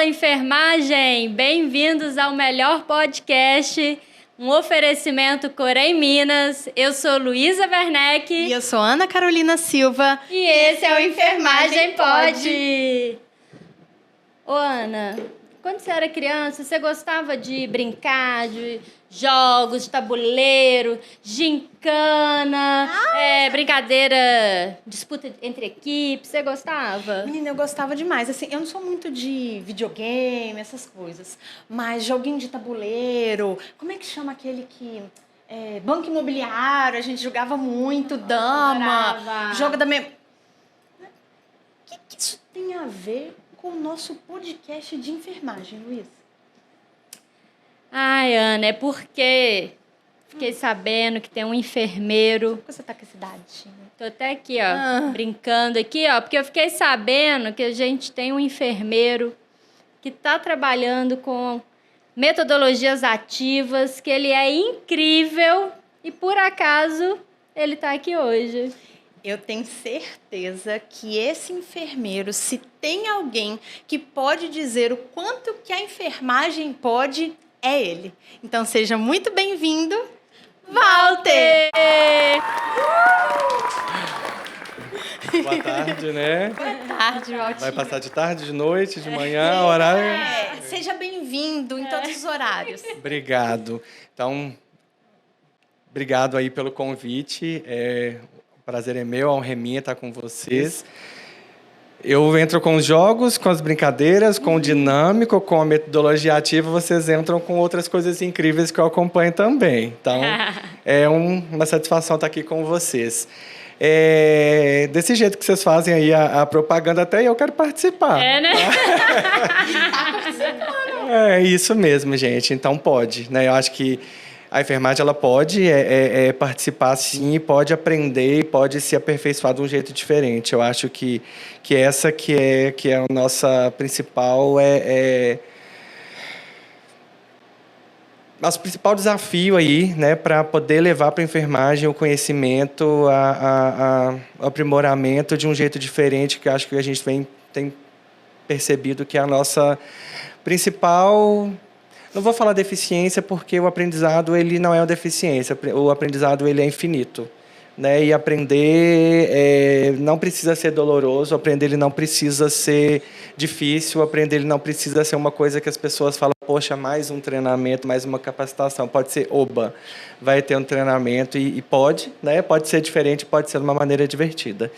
Fala, enfermagem! Bem-vindos ao melhor podcast, um oferecimento Corém Minas. Eu sou Luísa Werneck. E eu sou Ana Carolina Silva. E esse é o Enfermagem Pode. Ô, Ana, quando você era criança, você gostava de brincar, de jogos de tabuleiro, gincana, brincadeira, disputa entre equipes, você gostava? Menina, eu gostava demais. Assim, eu não sou muito de videogame, essas coisas. Mas joguinho de tabuleiro, como é que chama aquele que... banco imobiliário, a gente jogava muito, dama, adorava. jogo da... O que isso tem a ver com o nosso podcast de enfermagem, Luísa? Ai, Ana, é porque fiquei sabendo que tem um enfermeiro. Por que você tá com essa idade? Tô até aqui, ó, brincando aqui, ó, porque eu fiquei sabendo que a gente tem um enfermeiro que tá trabalhando com metodologias ativas, que ele é incrível e, por acaso, ele tá aqui hoje. Eu tenho certeza que esse enfermeiro, se tem alguém que pode dizer o quanto que a enfermagem pode, é ele. Então, seja muito bem-vindo, Walter! Boa tarde, né? Boa tarde, Walter. Vai passar de tarde, de noite, de manhã, horário? Seja bem-vindo em todos os horários. Obrigado. Então, obrigado aí pelo convite. O prazer é meu, a honra é minha estar com vocês. Eu entro com os jogos, com as brincadeiras, com o dinâmico, com a metodologia ativa. Vocês entram com outras coisas incríveis que eu acompanho também. Então, é uma satisfação estar aqui com vocês. Desse jeito que vocês fazem aí a propaganda, até eu quero participar. É, né? Tá participando. É isso mesmo, gente. Então, pode, né? Eu acho que a enfermagem ela pode participar, sim, pode aprender e pode se aperfeiçoar de um jeito diferente. Eu acho que essa que é a nossa principal nosso principal desafio aí, né, para poder levar para a enfermagem o conhecimento, o aprimoramento de um jeito diferente, que eu acho que a gente tem percebido que é a nossa principal... Não vou falar deficiência, porque o aprendizado ele não é uma deficiência, o aprendizado ele é infinito. Né? E aprender não precisa ser doloroso, aprender ele não precisa ser difícil, aprender ele não precisa ser uma coisa que as pessoas falam, poxa, mais um treinamento, mais uma capacitação. Pode ser, oba, vai ter um treinamento e pode, né? Pode ser diferente, pode ser de uma maneira divertida.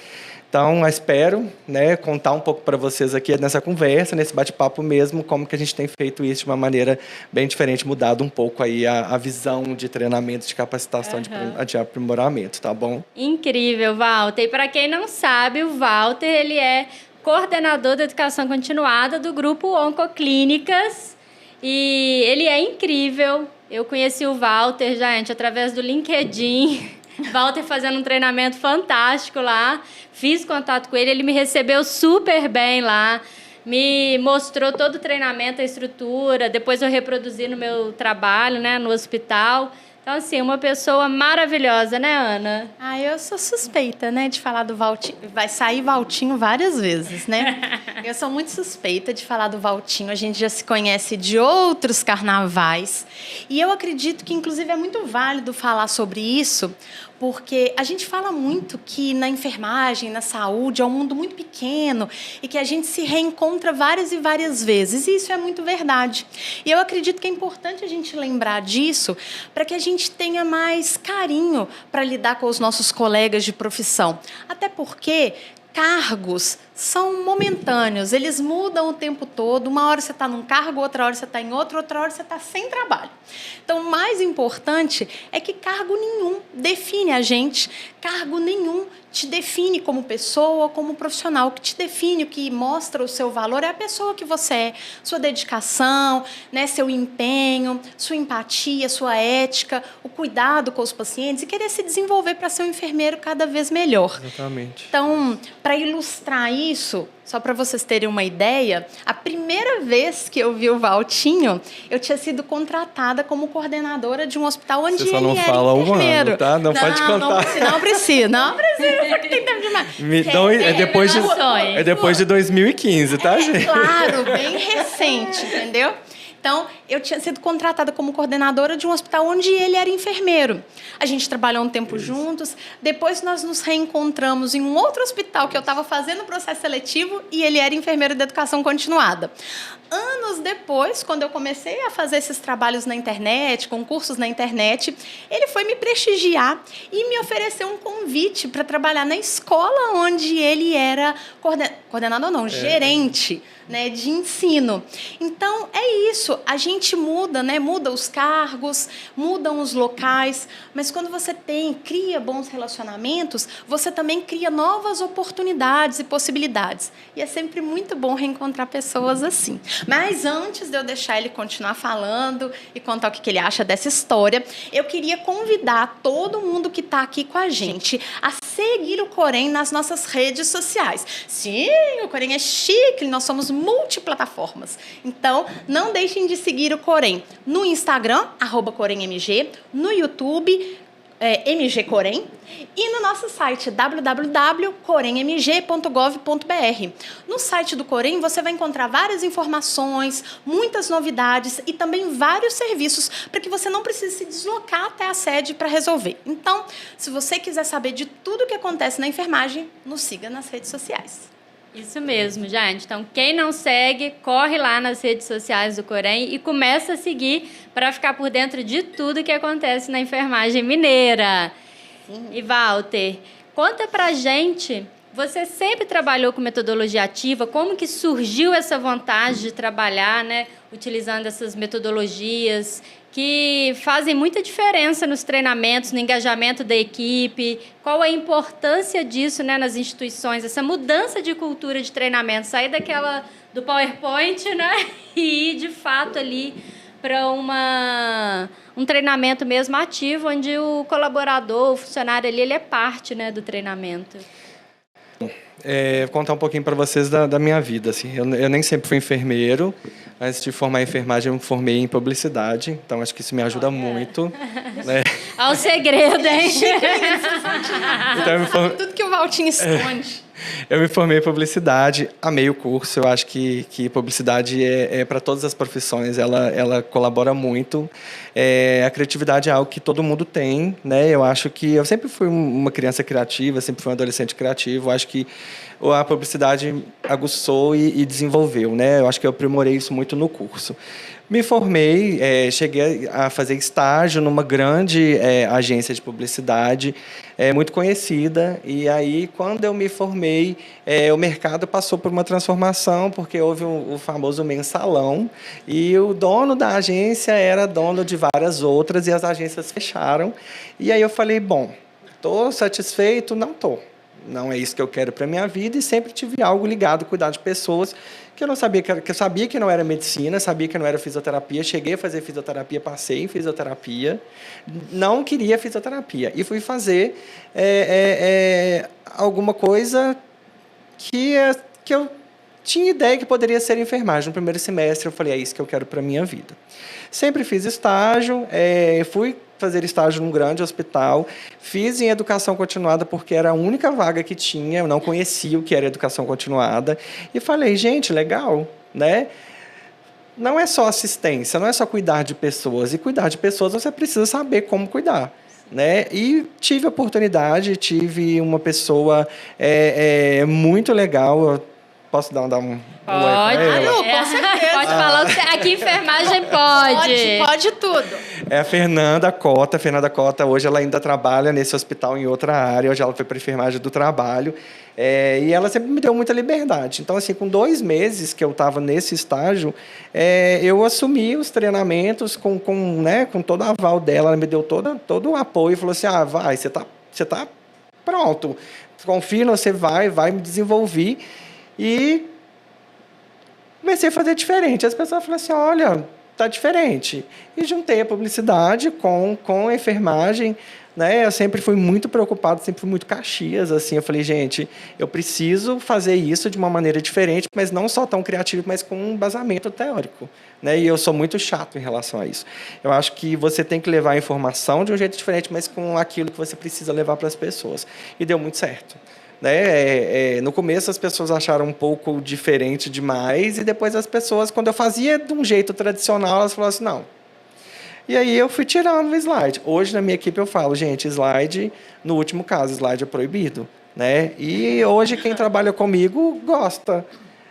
Então, espero, né, contar um pouco para vocês aqui nessa conversa, nesse bate-papo mesmo, como que a gente tem feito isso de uma maneira bem diferente, mudado um pouco aí a visão de treinamento, de capacitação, de aprimoramento, tá bom? Incrível, Walter. E para quem não sabe, o Walter ele é coordenador da educação continuada do grupo Oncoclínicas e ele é incrível. Eu conheci o Walter, gente, através do LinkedIn. Walter fazendo um treinamento fantástico lá, fiz contato com ele, ele me recebeu super bem lá, me mostrou todo o treinamento, a estrutura, depois eu reproduzi no meu trabalho, né, no hospital. Então, assim, uma pessoa maravilhosa, né, Ana? Eu sou suspeita, né, de falar do Valtinho. Vai sair Valtinho várias vezes, né? Eu sou muito suspeita de falar do Valtinho. A gente já se conhece de outros carnavais. E eu acredito que, inclusive, é muito válido falar sobre isso, porque a gente fala muito que na enfermagem, na saúde, é um mundo muito pequeno e que a gente se reencontra várias e várias vezes. E isso é muito verdade. E eu acredito que é importante a gente lembrar disso para que a gente tenha mais carinho para lidar com os nossos colegas de profissão. Até porque cargos são momentâneos, eles mudam o tempo todo. Uma hora você está num cargo, outra hora você está em outro, outra hora você está sem trabalho. Então, o mais importante é que cargo nenhum define a gente, cargo nenhum te define como pessoa, como profissional. O que te define, o que mostra o seu valor é a pessoa que você é, sua dedicação, né, seu empenho, sua empatia, sua ética, o cuidado com os pacientes e querer se desenvolver para ser um enfermeiro cada vez melhor. Exatamente. Então, para ilustrar isso, só para vocês terem uma ideia, a primeira vez que eu vi o Valtinho, eu tinha sido contratada como coordenadora de um hospital onde Você só não ele era fala enfermeiro. um ano, tá? Não pode contar. Não precisa. Só que tem tempo demais. É depois de 2015, tá, gente? Claro, bem recente, entendeu? Então, eu tinha sido contratada como coordenadora de um hospital onde ele era enfermeiro. A gente trabalhou um tempo juntos. Depois, nós nos reencontramos em um outro hospital que eu estava fazendo o processo seletivo e ele era enfermeiro de educação continuada. Anos depois, quando eu comecei a fazer esses trabalhos na internet, concursos na internet, ele foi me prestigiar e me ofereceu um convite para trabalhar na escola onde ele era coordenador, não, gerente, né, de ensino. Então, é isso. A gente muda, né? Muda os cargos, mudam os locais, mas quando você cria bons relacionamentos, você também cria novas oportunidades e possibilidades. E é sempre muito bom reencontrar pessoas assim. Mas antes de eu deixar ele continuar falando e contar o que ele acha dessa história, eu queria convidar todo mundo que está aqui com a gente a seguir o Corém nas nossas redes sociais. Sim, o Corém é chique, nós somos multiplataformas. Então, não deixem de seguir o Corém no Instagram, @CoremMG, no YouTube, MG Corém, e no nosso site www.coremmg.gov.br. No site do Corém você vai encontrar várias informações, muitas novidades e também vários serviços para que você não precise se deslocar até a sede para resolver. Então, se você quiser saber de tudo o que acontece na enfermagem, nos siga nas redes sociais. Isso mesmo, gente. Então, quem não segue, corre lá nas redes sociais do Corém e começa a seguir para ficar por dentro de tudo que acontece na enfermagem mineira. Sim. E, Walter, conta pra gente, você sempre trabalhou com metodologia ativa, como que surgiu essa vontade de trabalhar, né, utilizando essas metodologias que fazem muita diferença nos treinamentos, no engajamento da equipe? Qual a importância disso, né, nas instituições, essa mudança de cultura de treinamento, sair do PowerPoint, né, e ir, de fato, ali para um treinamento mesmo ativo, onde o colaborador, o funcionário ali, ele é parte, né, do treinamento. Vou contar um pouquinho para vocês da minha vida. Assim. Eu nem sempre fui enfermeiro. Antes de formar em enfermagem, eu me formei em publicidade. Então, acho que isso me ajuda muito. Né? Olha o segredo, hein? Então, tudo que o Valtinho esconde. Eu me formei em publicidade, amei o curso. Eu acho que publicidade é para todas as profissões, ela colabora muito. A criatividade é algo que todo mundo tem, né? Eu acho que eu sempre fui uma criança criativa, sempre fui um adolescente criativo. Eu acho que a publicidade aguçou e desenvolveu, né? Eu acho que eu aprimorei isso muito no curso. Me formei, cheguei a fazer estágio numa grande agência de publicidade, muito conhecida. E aí, quando eu me formei, o mercado passou por uma transformação, porque houve o famoso mensalão, e o dono da agência era dono de várias outras, e as agências fecharam. E aí eu falei, bom, estou satisfeito? Não estou. Não é isso que eu quero para a minha vida, e sempre tive algo ligado a cuidar de pessoas, que eu não sabia que eu sabia que não era medicina, sabia que não era fisioterapia. Cheguei a fazer fisioterapia, passei em fisioterapia, não queria fisioterapia e fui fazer alguma coisa que eu tinha ideia que poderia ser enfermagem. No primeiro semestre eu falei, é isso que eu quero para a minha vida. Sempre fiz estágio, fui fazer estágio num grande hospital, fiz em educação continuada porque era a única vaga que tinha, eu não conhecia o que era educação continuada, e falei, gente, legal, né? Não é só assistência, não é só cuidar de pessoas, e cuidar de pessoas você precisa saber como cuidar. Né? E tive a oportunidade, tive uma pessoa muito legal. Posso dar um pode, com certeza. Pode falar, aqui enfermagem pode. Pode tudo. É a Fernanda Cota. A Fernanda Cota, hoje ela ainda trabalha nesse hospital em outra área. Hoje ela foi para a enfermagem do trabalho. E ela sempre me deu muita liberdade. Então, assim, com 2 meses que eu estava nesse estágio, eu assumi os treinamentos com todo o aval dela. Ela me deu todo o apoio e falou assim, vai, você tá pronto. Confia, você vai me desenvolver. E comecei a fazer diferente. As pessoas falaram assim, olha, tá diferente. E juntei a publicidade com a enfermagem. né? Eu sempre fui muito preocupado, sempre fui muito Caxias, assim. Eu falei, gente, eu preciso fazer isso de uma maneira diferente, mas não só tão criativo, mas com um embasamento teórico, né? E eu sou muito chato em relação a isso. Eu acho que você tem que levar a informação de um jeito diferente, mas com aquilo que você precisa levar para as pessoas. E deu muito certo. Né? No começo as pessoas acharam um pouco diferente demais e depois as pessoas, quando eu fazia de um jeito tradicional, elas falaram assim, não. E aí eu fui tirando o slide. Hoje na minha equipe eu falo, gente, slide, no último caso, slide é proibido. Né? E hoje quem trabalha comigo gosta.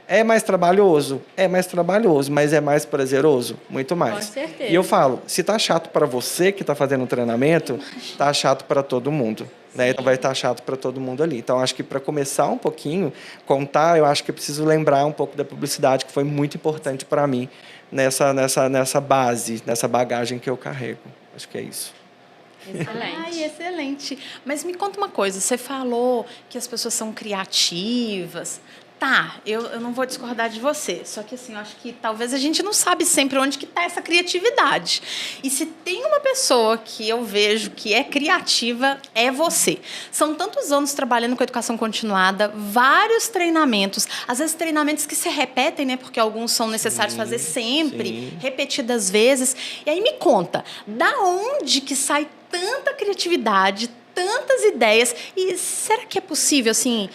É mais trabalhoso? É mais trabalhoso, mas é mais prazeroso? Muito mais. Com certeza. E eu falo, se tá chato para você que está fazendo o treinamento, tá chato para todo mundo. Né? Então vai estar chato para todo mundo ali. Então acho que para começar um pouquinho, contar, eu acho que eu preciso lembrar um pouco da publicidade, que foi muito importante para mim nessa base, nessa bagagem que eu carrego. Acho que é isso. Excelente. Ai, excelente. Mas me conta uma coisa, você falou que as pessoas são criativas. Tá, eu não vou discordar de você, só que assim, eu acho que talvez a gente não sabe sempre onde que está essa criatividade. E se tem uma pessoa que eu vejo que é criativa, é você. São tantos anos trabalhando com educação continuada, vários treinamentos, às vezes treinamentos que se repetem, né? Porque alguns são necessários fazer sempre, repetidas vezes. E aí me conta, da onde que sai tanta criatividade, tantas ideias? E será que é possível, assim,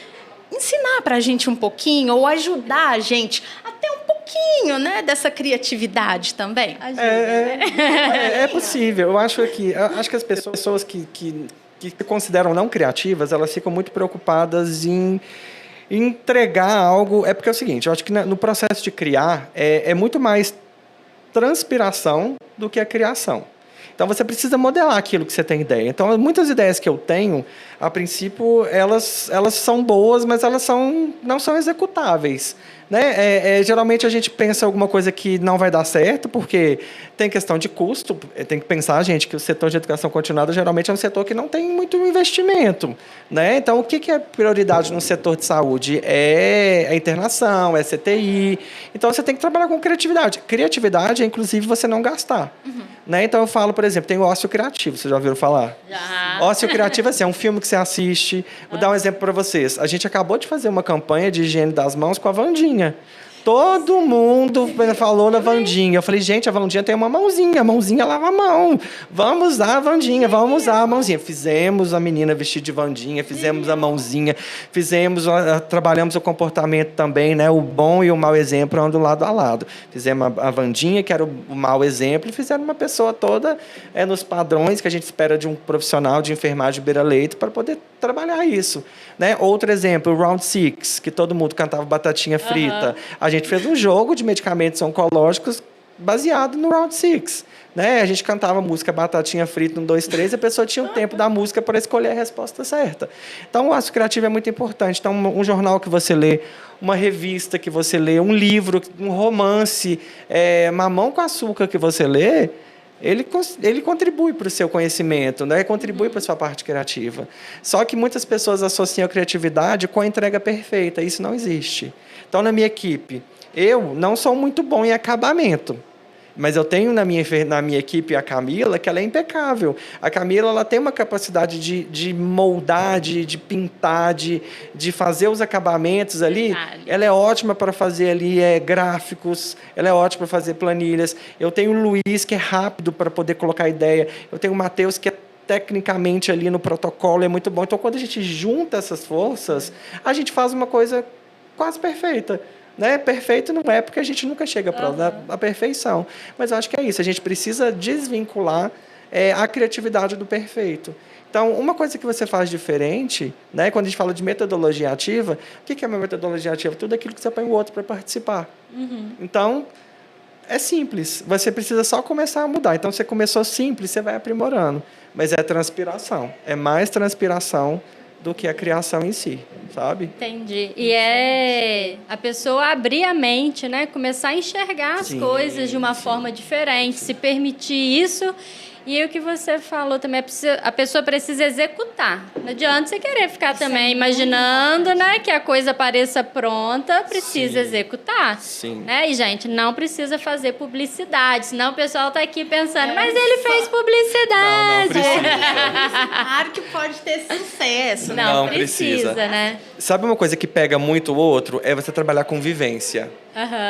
ensinar para a gente um pouquinho ou ajudar a gente a ter um pouquinho, né, dessa criatividade também? É possível. Eu acho que as pessoas que se consideram não criativas, elas ficam muito preocupadas em entregar algo. É porque é o seguinte, eu acho que no processo de criar é muito mais transpiração do que a criação. Então, você precisa modelar aquilo que você tem ideia. Então, muitas ideias que eu tenho, a princípio, elas são boas, mas elas não são executáveis. Né? Geralmente, a gente pensa alguma coisa que não vai dar certo, porque tem questão de custo. Tem que pensar, gente, que o setor de educação continuada, geralmente, é um setor que não tem muito investimento. Né? Então, o que é prioridade no setor de saúde? É a internação, é CTI. Então, você tem que trabalhar com criatividade. Criatividade é, inclusive, você não gastar. Né? Então, eu falo, por exemplo, tem o ócio criativo. Vocês já ouviram falar? Já. Ócio criativo, assim, é um filme que você assiste. Vou dar um exemplo para vocês. A gente acabou de fazer uma campanha de higiene das mãos com a Wandinha. Todo mundo falou na Wandinha. Eu falei, gente, a Wandinha tem uma mãozinha. A mãozinha lava a mão. Vamos usar a Wandinha, vamos usar a mãozinha. Fizemos a menina vestir de Wandinha, fizemos a mãozinha, trabalhamos o comportamento também, né? O bom e o mau exemplo andam lado a lado. Fizemos a Wandinha, que era o mau exemplo, e fizeram uma pessoa toda nos padrões que a gente espera de um profissional de enfermagem beira-leito para poder trabalhar isso. Né? Outro exemplo, o Round Six, que todo mundo cantava batatinha frita. A gente fez um jogo de medicamentos oncológicos baseado no Round Six. Né? A gente cantava música Batatinha Frita, 1, 2, 3, e a pessoa tinha o tempo da música para escolher a resposta certa. Então, o ato criativo é muito importante. Então, um jornal que você lê, uma revista que você lê, um livro, um romance, Mamão com Açúcar que você lê, ele contribui para o seu conhecimento, né? Contribui para a sua parte criativa. Só que muitas pessoas associam a criatividade com a entrega perfeita. Isso não existe. Então, na minha equipe, eu não sou muito bom em acabamento. Mas eu tenho na minha equipe a Camila, que ela é impecável. A Camila ela tem uma capacidade de moldar, de pintar, de fazer os acabamentos ali. Ela é ótima para fazer ali gráficos, ela é ótima para fazer planilhas. Eu tenho o Luiz, que é rápido para poder colocar ideia. Eu tenho o Matheus, que é tecnicamente ali no protocolo, é muito bom. Então, quando a gente junta essas forças, a gente faz uma coisa quase perfeita. Né? Perfeito não é, porque a gente nunca chega à perfeição. Mas eu acho que é isso, a gente precisa desvincular a criatividade do perfeito. Então, uma coisa que você faz diferente, né? Quando a gente fala de metodologia ativa, o que é uma metodologia ativa? Tudo aquilo que você põe o outro para participar. Então, é simples, você precisa só começar a mudar. Então, você começou simples, você vai aprimorando. Mas é transpiração, é mais transpiração do que a criação em si, sabe? Entendi. E a pessoa abrir a mente, né? Começar a enxergar as coisas de uma forma diferente, se permitir isso E o que você falou também, a pessoa precisa executar. Não adianta você querer ficar também imaginando, né, que a coisa pareça pronta, precisa executar. Sim. Né? E, gente, não precisa fazer publicidade, senão o pessoal está aqui pensando, mas ele fez publicidade. Não precisa. Claro que pode ter sucesso. Não precisa. precisa, né? Sabe uma coisa que pega muito o outro? É você trabalhar com vivência.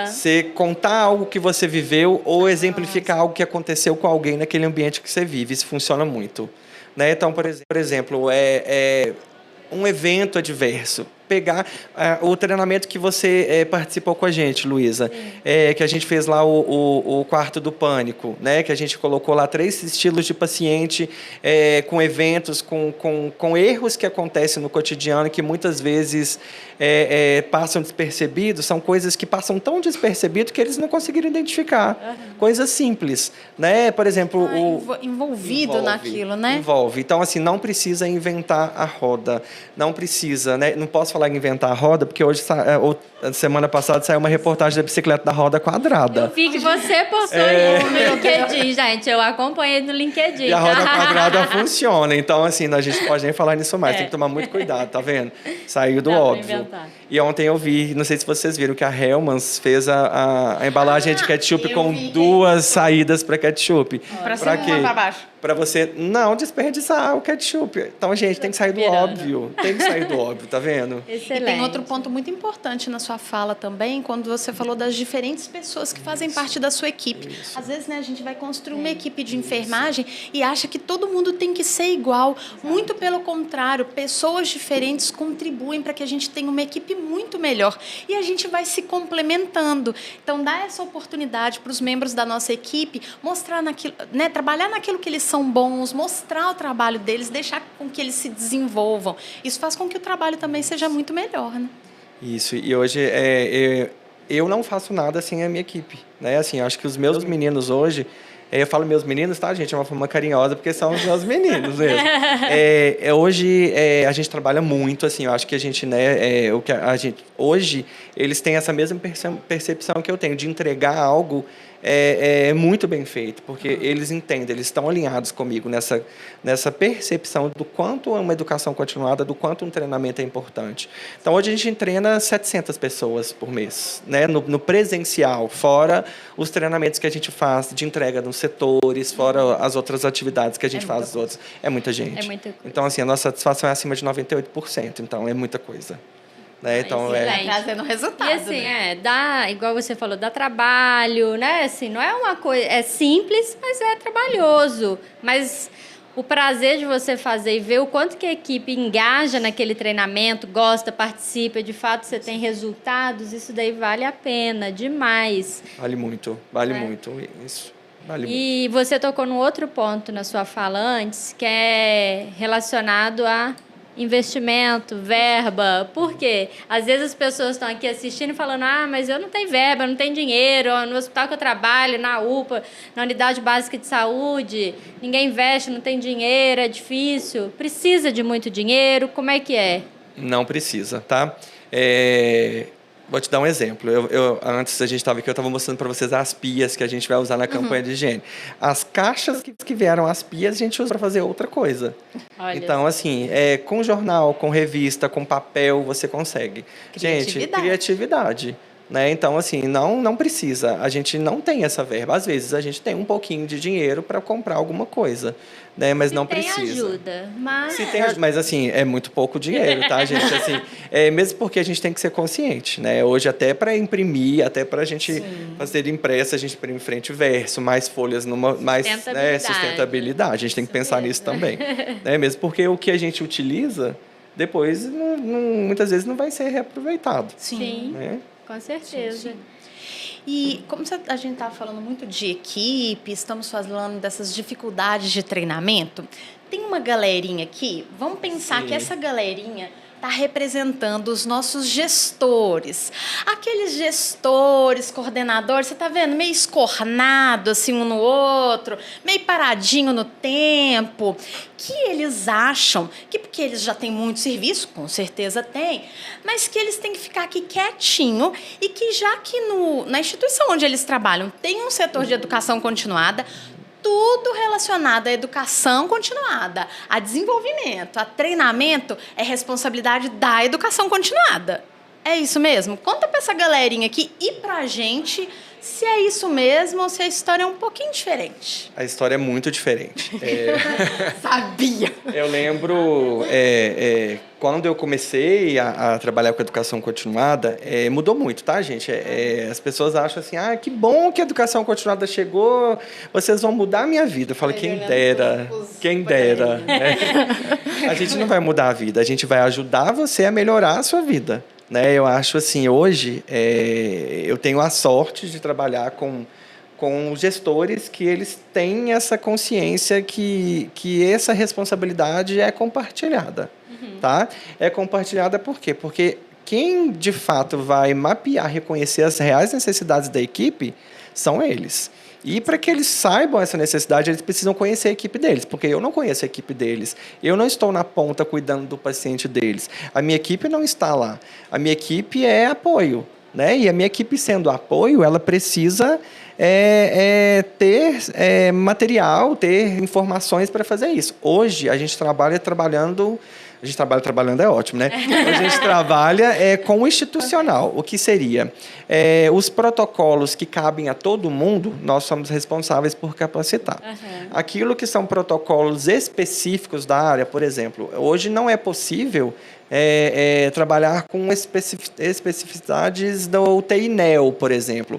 Você contar algo que você viveu ou exemplificar algo que aconteceu com alguém naquele ambiente que você vive. Isso funciona muito. Né? Então, por exemplo, um evento adverso. Pegar o treinamento que você participou com a gente, Luísa, que a gente fez lá o quarto do pânico, né? Que a gente colocou lá 3 estilos de paciente com eventos, com erros que acontecem no cotidiano que muitas vezes passam despercebidos, são coisas que passam tão despercebido que eles não conseguiram identificar. Coisas simples, né? Por exemplo, envolve naquilo, né? Envolve. Então, assim, não precisa inventar a roda, não precisa, né? Não posso falar em inventar a roda, porque hoje, semana passada, saiu uma reportagem da bicicleta da roda quadrada. Eu vi que você postou isso no LinkedIn, gente. Eu acompanhei no LinkedIn. E a roda quadrada funciona. Então, assim, a gente pode nem falar nisso mais. Tem que tomar muito cuidado, tá vendo? Saiu do óbvio. E ontem eu vi, não sei se vocês viram, que a Hellmann's fez a embalagem de ketchup com 2 saídas para ketchup. Para cima ou para baixo? Para você não desperdiçar o ketchup. Então, gente, tem que sair do óbvio. Tem que sair do óbvio, tá vendo? Excelente. E tem outro ponto muito importante na sua fala também, quando você falou das diferentes pessoas que fazem parte da sua equipe. Isso. Às vezes, né, a gente vai construir uma equipe de enfermagem e acha que todo mundo tem que ser igual. Muito pelo contrário, pessoas diferentes contribuem para que a gente tenha uma equipe muito melhor. E a gente vai se complementando. Então, dá essa oportunidade para os membros da nossa equipe mostrar naquilo, né, trabalhar naquilo que eles são bons, mostrar o trabalho deles, deixar com que eles se desenvolvam. Isso faz com que o trabalho também seja muito melhor, né? Isso. E hoje eu não faço nada sem a minha equipe, né? Assim, acho que os meus meninos hoje, eu falo meus meninos, tá, gente? É uma forma carinhosa, porque são os meus meninos mesmo. Hoje a gente trabalha muito, assim, eu acho que a gente, né, hoje eles têm essa mesma percepção que eu tenho de entregar algo muito bem feito, porque eles entendem, eles estão alinhados comigo nessa percepção do quanto uma educação continuada, do quanto um treinamento é importante. Então, hoje a gente treina 700 pessoas por mês, né, no presencial, fora os treinamentos que a gente faz de entrega nos setores, fora as outras atividades que a gente faz, os outros. É muita gente. É muita coisa. Então, assim, a nossa satisfação é acima de 98%, então é muita coisa. Né? Então, trazendo resultado. E assim, né? igual você falou, dá trabalho, né? Assim, não é uma coisa, é simples, mas é trabalhoso. Mas o prazer de você fazer e ver o quanto que a equipe engaja naquele treinamento, gosta, participa, de fato você tem resultados, isso daí vale a pena demais. Vale muito, isso. Vale e muito. Você tocou num outro ponto na sua fala antes, que é relacionado a investimento, verba. Por quê? Às vezes as pessoas estão aqui assistindo e falando, mas eu não tenho verba, eu não tenho dinheiro, no hospital que eu trabalho, na UPA, na Unidade Básica de Saúde, ninguém investe, não tem dinheiro, é difícil. Precisa de muito dinheiro? Como é que é? Não precisa, tá? Vou te dar um exemplo. Antes a gente estava aqui, eu estava mostrando para vocês as pias que a gente vai usar na campanha de higiene. As caixas que vieram as pias, a gente usa para fazer outra coisa. Olha. Então, assim, com jornal, com revista, com papel, você consegue. Gente, criatividade. Né? Então, assim, não precisa. A gente não tem essa verba. Às vezes, a gente tem um pouquinho de dinheiro para comprar alguma coisa, né? Mas não precisa. Tem ajuda, mas... Mas, assim, é muito pouco dinheiro, tá, gente? Assim, mesmo porque a gente tem que ser consciente, né? Hoje, até para imprimir, até para a gente fazer impressa, a gente imprime frente e verso, mais folhas, mais sustentabilidade. A gente tem que pensar nisso também. Né? Mesmo porque o que a gente utiliza, depois, muitas vezes, não vai ser reaproveitado. Sim. Né? Com certeza. Sim. E como a gente está falando muito de equipe, estamos falando dessas dificuldades de treinamento, tem uma galerinha aqui, vamos pensar que essa galerinha está representando os nossos gestores. Aqueles gestores, coordenadores, você está vendo? Meio escornado assim um no outro, meio paradinho no tempo, que eles acham que porque eles já têm muito serviço, com certeza tem, mas que eles têm que ficar aqui quietinho e que já que na instituição onde eles trabalham tem um setor de educação continuada, tudo relacionado à educação continuada, a desenvolvimento, a treinamento, é responsabilidade da educação continuada. É isso mesmo? Conta para essa galerinha aqui e para a gente se é isso mesmo ou se a história é um pouquinho diferente. A história é muito diferente. Sabia! Eu lembro, quando eu comecei a trabalhar com educação continuada, mudou muito, tá, gente? As pessoas acham assim, que bom que a educação continuada chegou, vocês vão mudar a minha vida. Eu falo, quem dera, quem dera. Né? A gente não vai mudar a vida, a gente vai ajudar você a melhorar a sua vida. Né? Eu acho assim, hoje, eu tenho a sorte de trabalhar com gestores que eles têm essa consciência que essa responsabilidade é compartilhada. Tá? É compartilhada por quê? Porque quem, de fato, vai mapear, reconhecer as reais necessidades da equipe são eles. E para que eles saibam essa necessidade, eles precisam conhecer a equipe deles, porque eu não conheço a equipe deles. Eu não estou na ponta cuidando do paciente deles. A minha equipe não está lá. A minha equipe é apoio. Né? E a minha equipe, sendo apoio, ela precisa ter material, ter informações para fazer isso. Hoje, a gente trabalha trabalhando é ótimo, né? A gente trabalha com o institucional. O que seria? Os protocolos que cabem a todo mundo, nós somos responsáveis por capacitar. Aquilo que são protocolos específicos da área, por exemplo, hoje não é possível trabalhar com especificidades da UTI-NEO, por exemplo.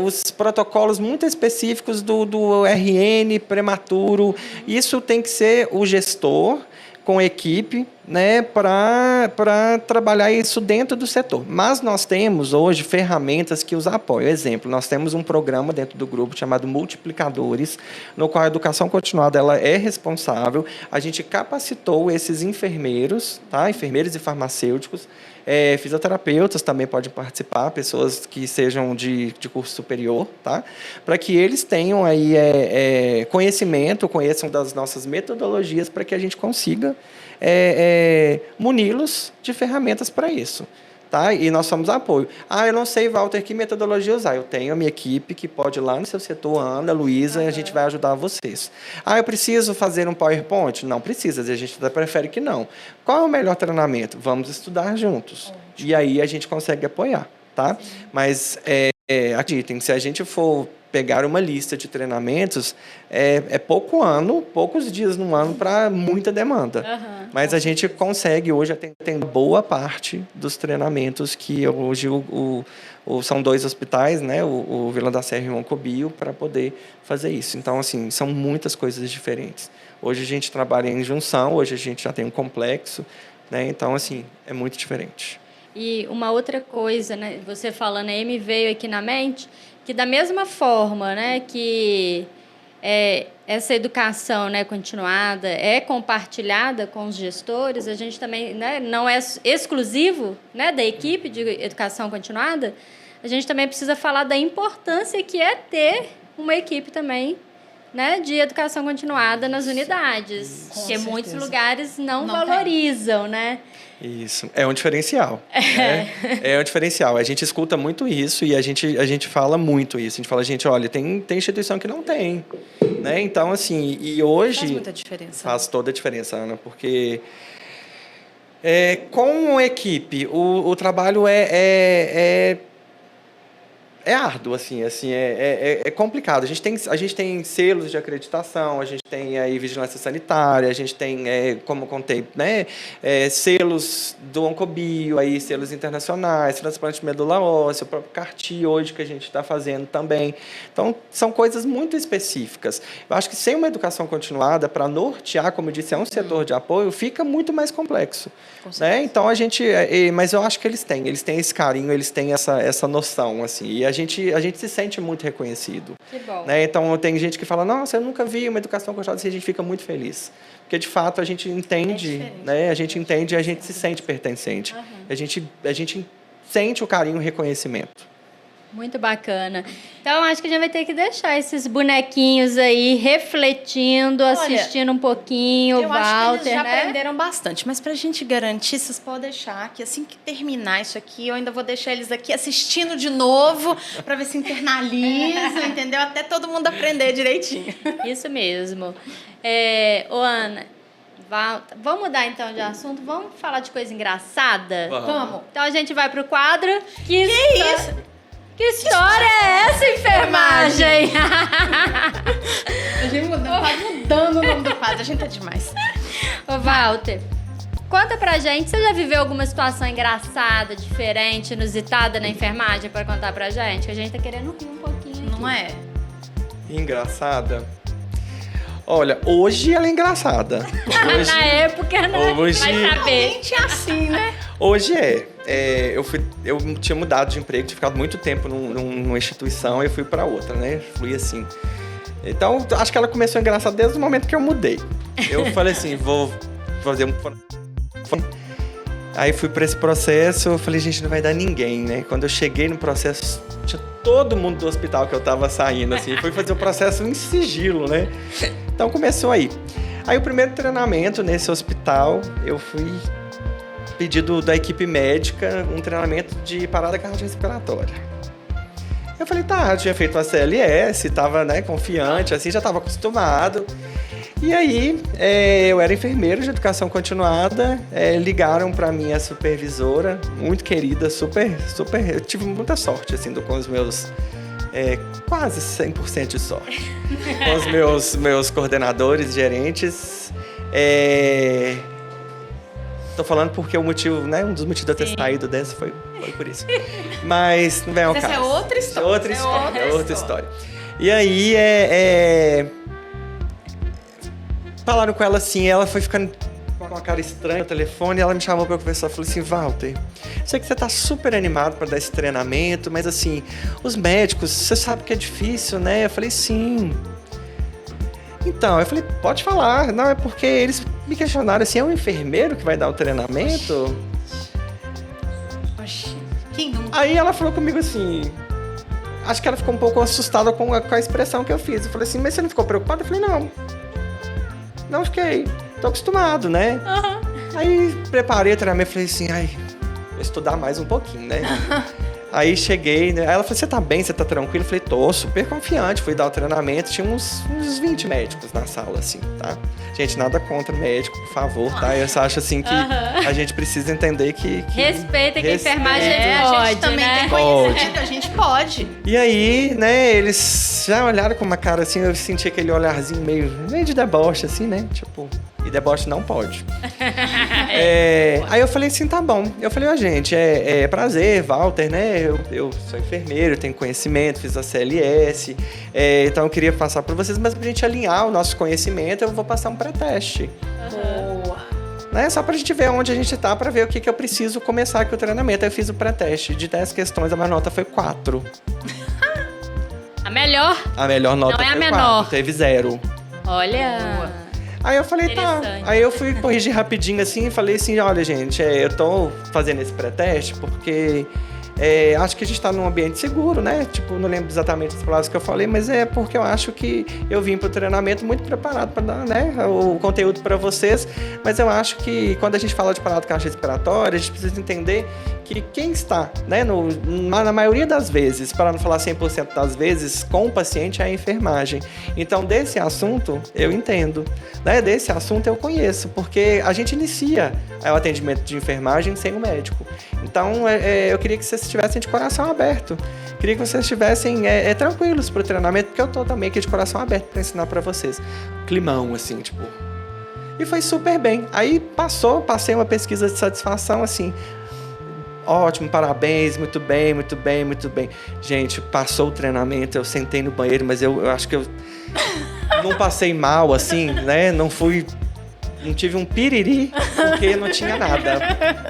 Os protocolos muito específicos do RN prematuro, isso tem que ser o gestor com equipe, né, para trabalhar isso dentro do setor. Mas nós temos hoje ferramentas que os apoiam. Exemplo, nós temos um programa dentro do grupo chamado Multiplicadores, no qual a educação continuada ela é responsável. A gente capacitou esses enfermeiros, tá? Enfermeiros e farmacêuticos, fisioterapeutas também podem participar, pessoas que sejam de curso superior, tá? Para que eles tenham aí conhecimento, conheçam das nossas metodologias para que a gente consiga muni-los de ferramentas para isso. Tá? E nós somos apoio. Eu não sei, Walter, que metodologia usar. Eu tenho a minha equipe que pode ir lá no seu setor, Ana, Luísa, e a gente vai ajudar vocês. Eu preciso fazer um PowerPoint? Não precisa, a gente até prefere que não. Qual é o melhor treinamento? Vamos estudar juntos. E aí a gente consegue apoiar. Tá? Mas acreditem, se a gente for pegar uma lista de treinamentos, poucos dias no ano para muita demanda. Mas a gente consegue hoje atender boa parte dos treinamentos que hoje são 2 hospitais, né, o Vila da Serra e o Oncobio, para poder fazer isso. Então, assim, são muitas coisas diferentes. Hoje a gente trabalha em junção, hoje a gente já tem um complexo, né, então, assim, é muito diferente. E uma outra coisa, né, você falando aí, me veio aqui na mente, que da mesma forma, né, que essa educação, né, continuada é compartilhada com os gestores, a gente também, né, não é exclusivo, né, da equipe de educação continuada, a gente também precisa falar da importância que é ter uma equipe também, né, de educação continuada nas unidades, que muitos lugares não valorizam, né? Isso, é um diferencial. Né? É um diferencial. A gente escuta muito isso e a gente fala muito isso. A gente fala, gente, olha, tem instituição que não tem. Né? Então, assim, e hoje... Faz muita diferença. Faz toda a diferença, Ana, porque com a equipe, o trabalho é árduo, assim, é complicado. A gente tem selos de acreditação, a gente tem aí vigilância sanitária, a gente tem, como eu contei, né, selos do Oncobio, aí selos internacionais, transplante de medula óssea, o próprio CAR-T hoje que a gente está fazendo também. Então, são coisas muito específicas. Eu acho que sem uma educação continuada, para nortear, como eu disse, é um setor de apoio, fica muito mais complexo. Né? Então, mas eu acho que eles têm esse carinho, eles têm essa noção, assim, e a gente se sente muito reconhecido. Que bom. Né? Então, tem gente que fala, nossa, eu nunca vi uma educação continuada assim, a gente fica muito feliz. Porque, de fato, a gente entende, né? A gente entende e a gente se sente pertencente. A gente sente o carinho e o reconhecimento. Muito bacana. Então, acho que a gente vai ter que deixar esses bonequinhos aí refletindo, assistindo um pouquinho o Eu Walter, acho que eles já né? aprenderam bastante, mas pra gente garantir, vocês podem deixar que assim que terminar isso aqui, eu ainda vou deixar eles aqui assistindo de novo pra ver se internaliza, entendeu? Até todo mundo aprender direitinho. Isso mesmo. Ô, Ana, Walter, vamos mudar então de assunto? Vamos falar de coisa engraçada? Vamos. Então, a gente vai pro quadro. Que isso? Que história é essa, enfermagem? A gente tá mudando o nome do quadro, a gente tá demais. Ô, Walter, conta pra gente, você já viveu alguma situação engraçada, diferente, inusitada na enfermagem pra contar pra gente? Que a gente tá querendo rir um pouquinho. Não é? Engraçada? Olha, hoje ela é engraçada. Hoje, Na época, não hoje- vai saber. Realmente é assim, né? hoje eu tinha mudado de emprego, tinha ficado muito tempo numa instituição e fui para outra, né? Fui assim. Então, acho que ela começou a engraçar desde o momento que eu mudei. Eu falei assim, vou fazer um... Aí fui para esse processo, eu falei, gente, não vai dar ninguém, né? Quando eu cheguei no processo, tinha todo mundo do hospital que eu tava saindo, assim. Fui fazer o processo em sigilo, né? Então, começou aí. Aí, o primeiro treinamento nesse hospital, eu fui pedido da equipe médica um treinamento de parada cardiorrespiratória. Eu falei, tá, eu tinha feito a CLS, tava, né, confiante, assim, já tava acostumado. E aí, eu era enfermeiro de educação continuada, ligaram para minha supervisora, muito querida, super, eu tive muita sorte, assim, com os meus, quase 100% de sorte, com os meus coordenadores, gerentes. Tô falando porque o motivo, né, um dos motivos de eu ter saído dessa foi por isso. Mas não vem ao caso. Essa é outra história. Outra história. E aí, falaram com ela assim, ela foi ficando com uma cara estranha no telefone, e ela me chamou pra conversar, falou assim, Walter, sei que você tá super animado pra dar esse treinamento, mas assim, os médicos, você sabe que é difícil, né? Eu falei, sim. Então, eu falei, pode falar. Não, é porque eles me questionaram assim, é um enfermeiro que vai dar o treinamento? Oxi, quem nunca? Aí ela falou comigo assim, acho que ela ficou um pouco assustada com a expressão que eu fiz. Eu falei assim, mas você não ficou preocupada? Eu falei, não fiquei, tô acostumado, né? Uhum. Aí preparei o treinamento e falei assim, vou estudar mais um pouquinho, né? Aí cheguei, né? Aí ela falou, você tá bem, você tá tranquilo? Eu falei, tô super confiante, fui dar o treinamento, tinha uns 20 médicos na sala, assim, tá? Gente, nada contra o médico, por favor, tá? Eu só acho, assim, que a gente precisa entender que Respeita que a enfermagem a pode, gente também né? tem conhecimento, a gente pode. E aí, né, eles já olharam com uma cara assim, eu senti aquele olharzinho meio de deboche, assim, né? Tipo, e deboche não pode. Aí eu falei assim, tá bom. Eu falei, gente, prazer, Walter, né? Eu sou enfermeiro, tenho conhecimento, fiz a CLS, então eu queria passar por vocês, mas pra gente alinhar o nosso conhecimento, eu vou passar um pré-teste. Boa. Né? Só pra gente ver onde a gente tá, pra ver o que eu preciso começar aqui o treinamento. Aí eu fiz o pré-teste. De 10 questões, a minha nota foi 4. A melhor? A melhor nota Não é a foi menor. 4, teve 0. Olha. Aí eu falei, tá. Interessante. Aí eu fui corrigir rapidinho assim e falei assim, olha, gente, eu tô fazendo esse pré-teste porque acho que a gente tá num ambiente seguro, né? Tipo, não lembro exatamente as palavras que eu falei, mas é porque eu acho que eu vim pro treinamento muito preparado para dar, né, o conteúdo para vocês, mas eu acho que quando a gente fala de parada cardiorrespiratória, a gente precisa entender que quem está, né, na maioria das vezes, para não falar 100% das vezes, com o paciente é a enfermagem. Então, desse assunto, eu entendo. Né? Desse assunto, eu conheço, porque a gente inicia o atendimento de enfermagem sem o médico. Então, eu queria que vocês estivessem de coração aberto. Queria que vocês estivessem tranquilos para o treinamento, porque eu estou também aqui de coração aberto para ensinar para vocês. Climão, assim, tipo... E foi super bem. Aí passei uma pesquisa de satisfação, assim... Ótimo, parabéns, muito bem, muito bem, muito bem. Gente, passou o treinamento, eu sentei no banheiro, mas eu acho que eu não passei mal, assim, né? Não tive um piriri, porque não tinha nada.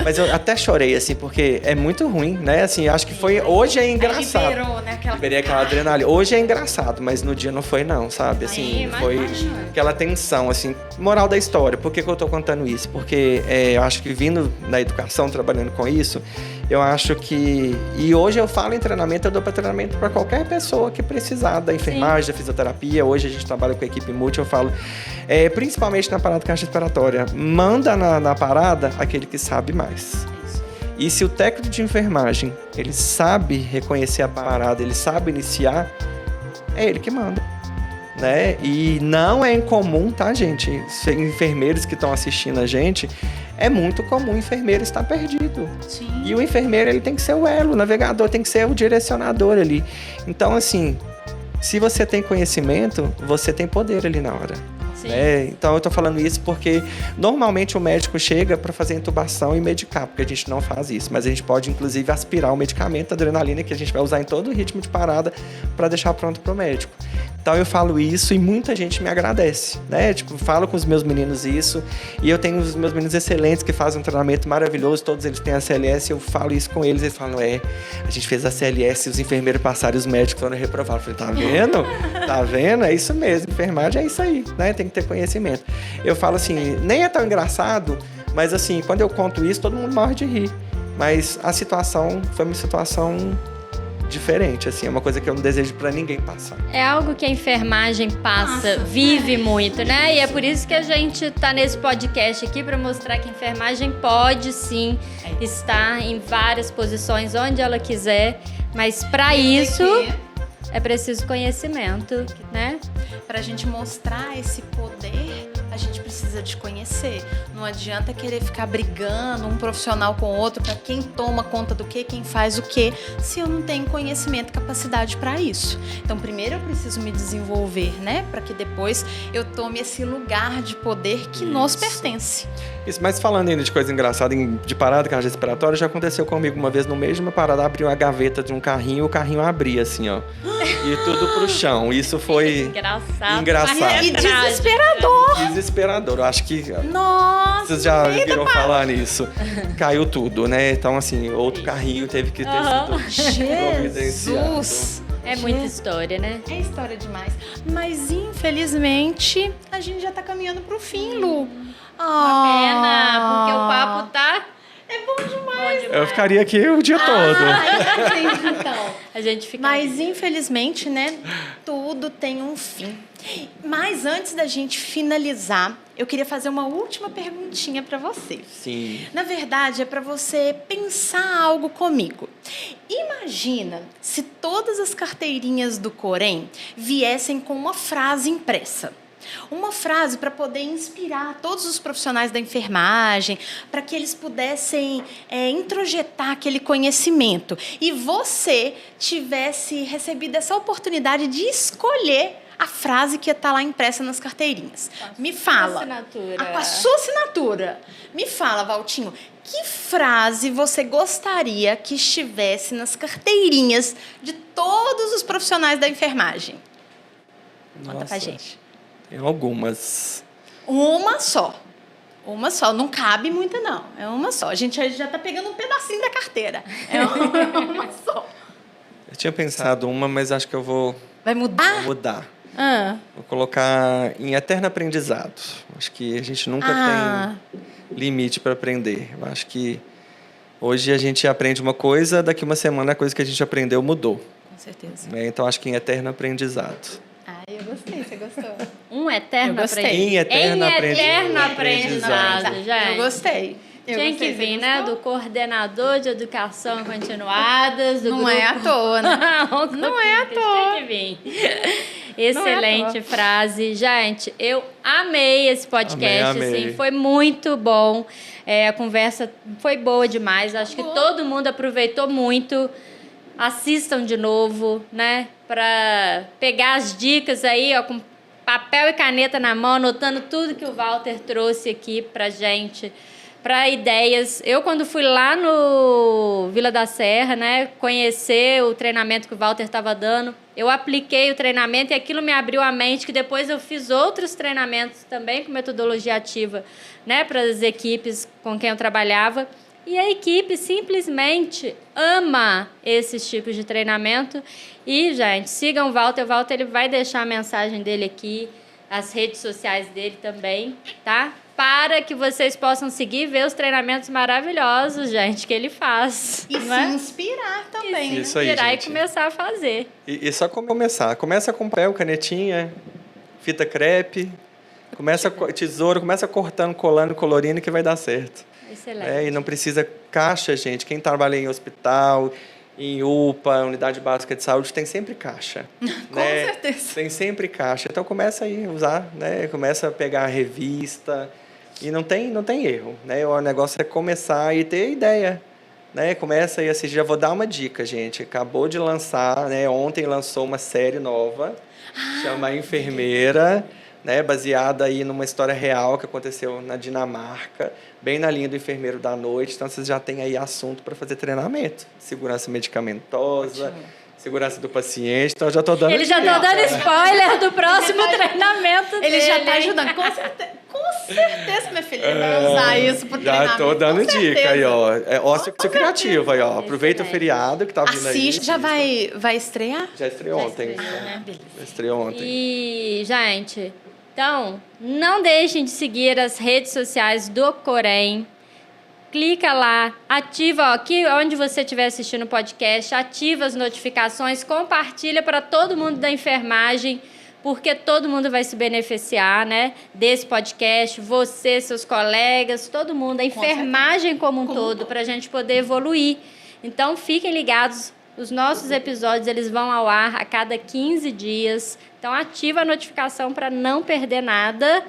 Mas eu até chorei, assim, porque é muito ruim, né? Assim, acho que hoje é engraçado. Liberou, né? Liberei aquela adrenalina. Hoje é engraçado, mas no dia não foi, não, sabe? Assim, foi aquela tensão, assim. Moral da história, por que eu tô contando isso? Porque eu acho que vindo na educação, trabalhando com isso, Eu acho que... E hoje eu falo em treinamento, eu dou para treinamento para qualquer pessoa que precisar da enfermagem, da fisioterapia. Hoje a gente trabalha com a equipe multi, eu falo, principalmente na parada cardiorrespiratória, manda na parada aquele que sabe mais. E se o técnico de enfermagem, ele sabe reconhecer a parada, ele sabe iniciar, é ele que manda. Né? E não é incomum, tá, gente? Enfermeiros que estão assistindo a gente, é muito comum o enfermeiro estar perdido. Sim. E o enfermeiro, ele tem que ser o elo, o navegador tem que ser o direcionador ali. Então, assim, se você tem conhecimento, você tem poder ali na hora. Né? Então, eu tô falando isso porque normalmente o médico chega para fazer intubação e medicar, porque a gente não faz isso. Mas a gente pode, inclusive, aspirar o medicamento, a adrenalina, que a gente vai usar em todo o ritmo de parada para deixar pronto para o médico. Então eu falo isso e muita gente me agradece, né? Tipo, falo com os meus meninos isso e eu tenho os meus meninos excelentes que fazem um treinamento maravilhoso, todos eles têm a CLS, eu falo isso com eles, eles falam, a gente fez a CLS, os enfermeiros passaram e os médicos foram reprovar. Eu falei, tá vendo? Tá vendo? É isso mesmo, enfermagem é isso aí, né? Tem que ter conhecimento. Eu falo assim, nem é tão engraçado, mas assim, quando eu conto isso, todo mundo morre de rir. Mas a situação foi uma situação diferente, assim, é uma coisa que eu não desejo pra ninguém passar. É algo que a enfermagem passa, vive muito, né? E é por isso que a gente tá nesse podcast aqui para mostrar que a enfermagem pode sim estar em várias posições onde ela quiser, mas para isso é preciso conhecimento, né? Pra gente mostrar esse poder, a gente precisa de conhecer. Não adianta querer ficar brigando um profissional com o outro para quem toma conta do que, quem faz o que, se eu não tenho conhecimento e capacidade para isso. Então, primeiro eu preciso me desenvolver, né? Para que depois eu tome esse lugar de poder que nos pertence. Isso, mas falando ainda de coisa engraçada, de parada cardiorrespiratória, já aconteceu comigo uma vez no meio de uma parada, abriu uma gaveta de um carrinho e o carrinho abria assim, ó. E tudo pro chão. Isso foi engraçado. E desesperador. Desesperador. Eu acho que Nossa, vocês já viram falar nisso. Caiu tudo, né? Então, assim, outro carrinho teve que ter sido providenciado. Jesus! É muita história, né? É história demais. Mas, infelizmente, a gente já tá caminhando pro fim, Lu. Uma pena, porque o papo tá... É bom demais. Eu ficaria aqui o dia todo. Entendi, então. A gente fica... Mas, infelizmente, né, tudo tem um fim. Mas, antes da gente finalizar, eu queria fazer uma última perguntinha para você. Sim. Na verdade, é para você pensar algo comigo. Imagina se todas as carteirinhas do Corém viessem com uma frase impressa. Uma frase para poder inspirar todos os profissionais da enfermagem, para que eles pudessem introjetar aquele conhecimento. E você tivesse recebido essa oportunidade de escolher a frase que ia estar lá impressa nas carteirinhas. Me fala. Assinatura. Com a sua assinatura. Me fala, Valtinho, que frase você gostaria que estivesse nas carteirinhas de todos os profissionais da enfermagem? Conta pra gente. Tem algumas. Uma só. Uma só. Não cabe muita, não. É uma só. A gente já tá pegando um pedacinho da carteira. É uma só. Eu tinha pensado uma, mas acho que eu vou... Vai mudar? Vou mudar. Vou colocar em eterno aprendizado. Acho que a gente nunca tem limite para aprender. Eu acho que hoje a gente aprende uma coisa, daqui uma semana a coisa que a gente aprendeu mudou. Com certeza. Então acho que em eterno aprendizado. Eu gostei, você gostou? Um eterno aprendizado. Em eterno aprendizado, gente. Eu gostei. Tinha que vir, né? Do coordenador de educação continuadas, do Não grupo... é à toa, né? Não é à toa. Tinha que vir. Excelente frase. Gente, eu amei esse podcast, amei. assim, foi muito bom. A conversa foi boa demais. Acho que todo mundo aproveitou muito. Assistam de novo, né? Para pegar as dicas aí, ó, com papel e caneta na mão, anotando tudo que o Walter trouxe aqui pra gente, para ideias. Eu, quando fui lá no Vila da Serra, né, conhecer o treinamento que o Walter estava dando, eu apliquei o treinamento e aquilo me abriu a mente, que depois eu fiz outros treinamentos também com metodologia ativa, né, para as equipes com quem eu trabalhava. E a equipe simplesmente ama esses tipos de treinamento. E, gente, sigam o Walter. O Walter ele vai deixar a mensagem dele aqui, as redes sociais dele também, tá? para que vocês possam seguir e ver os treinamentos maravilhosos, gente, que ele faz. E não se é? inspirar também. Isso aí, Virar gente. e começar a fazer. E só começar. Começa com papel, canetinha, fita crepe, tesoura, começa cortando, colando, colorindo que vai dar certo. Excelente. E não precisa caixa, gente. Quem trabalha em hospital, em UPA, Unidade Básica de Saúde, tem sempre caixa. Com certeza. Tem sempre caixa. Então começa aí a usar, né? Começa a pegar a revista e não tem erro, né? O negócio é começar e ter ideia, né? Começa aí assim, já vou dar uma dica, gente. Acabou de lançar, né? Ontem lançou uma série nova, chama A Enfermeira, né? Baseada aí numa história real que aconteceu na Dinamarca, bem na linha do enfermeiro da noite. Então vocês já têm aí assunto para fazer treinamento, segurança medicamentosa. Ótimo. Segurança do paciente, então eu já estou dando Ele já está dando spoiler do próximo treinamento Ele dele. já está ajudando. Com certeza, minha filha, ele vai usar isso pro treinamento. Já estou dando com dica certeza. aí, ó. É ócio criativo aí, ó. Aproveita o Excelente. feriado que tá vindo aí. Assiste, já vai estrear? Já estreou ontem. estreou, né? Já estreou ontem. E, gente, então, não deixem de seguir as redes sociais do Corém. Clica lá, ativa, ó, aqui onde você estiver assistindo o podcast, ativa as notificações, compartilha para todo mundo da enfermagem, porque todo mundo vai se beneficiar, né, desse podcast, você, seus colegas, todo mundo, a enfermagem como um todo, para a gente poder evoluir. Então, fiquem ligados, os nossos episódios eles vão ao ar a cada 15 dias, então ativa a notificação para não perder nada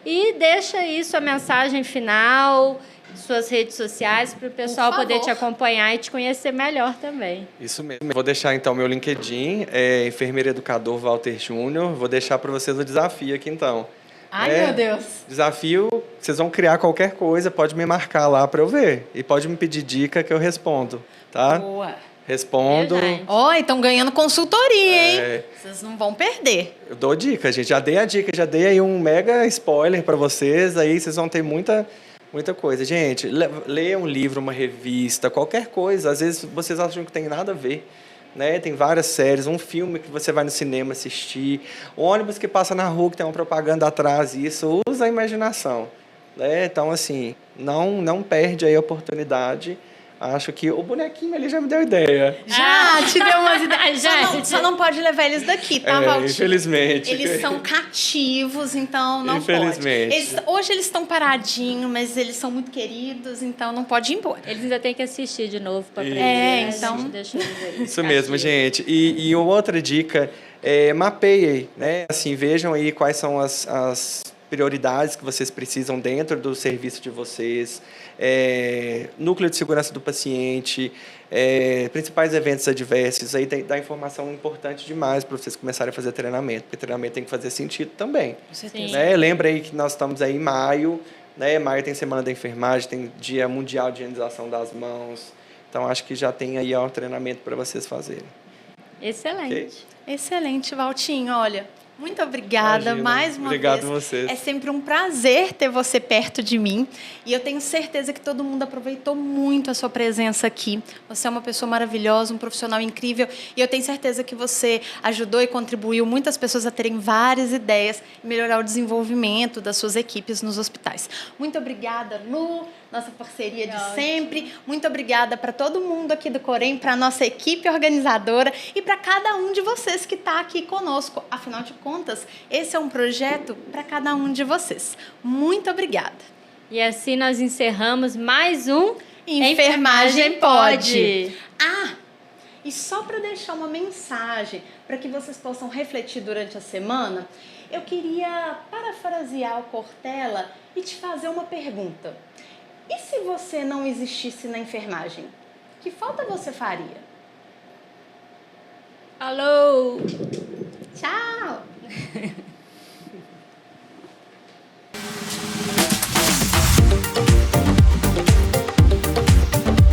e deixa aí sua mensagem final, suas redes sociais, para o pessoal poder te acompanhar e te conhecer melhor também. Isso mesmo. Vou deixar então meu LinkedIn, enfermeiro educador Walter Júnior. Vou deixar para vocês o desafio aqui então. Ai, meu Deus. Desafio, vocês vão criar qualquer coisa, pode me marcar lá para eu ver. E pode me pedir dica que eu respondo, tá? Boa. Respondo. Ó, estão ganhando consultoria, hein? É. Vocês não vão perder. Eu dou dica, gente. Já dei a dica, já dei aí um mega spoiler para vocês. Aí vocês vão ter muita coisa. Gente, leia um livro, uma revista, qualquer coisa. Às vezes vocês acham que tem nada a ver, né? Tem várias séries, um filme que você vai no cinema assistir, ônibus que passa na rua que tem uma propaganda atrás. Isso usa a imaginação, né? Então, assim, não perde aí a oportunidade. Acho que o bonequinho ali já me deu ideia. Já te deu umas ideias. Gente. Só não pode levar eles daqui, tá, Valtinho? Infelizmente. Eles são cativos, então não Infelizmente. pode. Hoje eles estão paradinhos, mas eles são muito queridos, então não pode ir embora. Eles ainda têm que assistir de novo para aprender. então- A gente deixa eles aí. Isso mesmo, gente. E uma outra dica, mapeiem, né? Assim, vejam aí quais são as prioridades que vocês precisam dentro do serviço de vocês, núcleo de segurança do paciente, principais eventos adversos, aí dá informação importante demais para vocês começarem a fazer treinamento, porque treinamento tem que fazer sentido também. Com certeza. Sim. Né? Lembra aí que nós estamos aí em maio, né? Maio tem Semana da Enfermagem, tem Dia Mundial de Higienização das Mãos, então acho que já tem aí o treinamento para vocês fazerem. Excelente. Ok? Excelente, Valtinho. Olha, muito obrigada Imagina. mais uma Obrigado vez. a vocês. É sempre um prazer ter você perto de mim. E eu tenho certeza que todo mundo aproveitou muito a sua presença aqui. Você é uma pessoa maravilhosa, um profissional incrível. E eu tenho certeza que você ajudou e contribuiu muitas pessoas a terem várias ideias e melhorar o desenvolvimento das suas equipes nos hospitais. Muito obrigada, Lu, nossa parceria de sempre. Muito obrigada para todo mundo aqui do Corém, para a nossa equipe organizadora e para cada um de vocês que está aqui conosco. Afinal de contas, esse é um projeto para cada um de vocês. Muito obrigada. E assim nós encerramos mais um Enfermagem Pode. Ah, e só para deixar uma mensagem para que vocês possam refletir durante a semana, eu queria parafrasear o Cortella e te fazer uma pergunta. E se você não existisse na enfermagem? Que falta você faria? Alô! Tchau!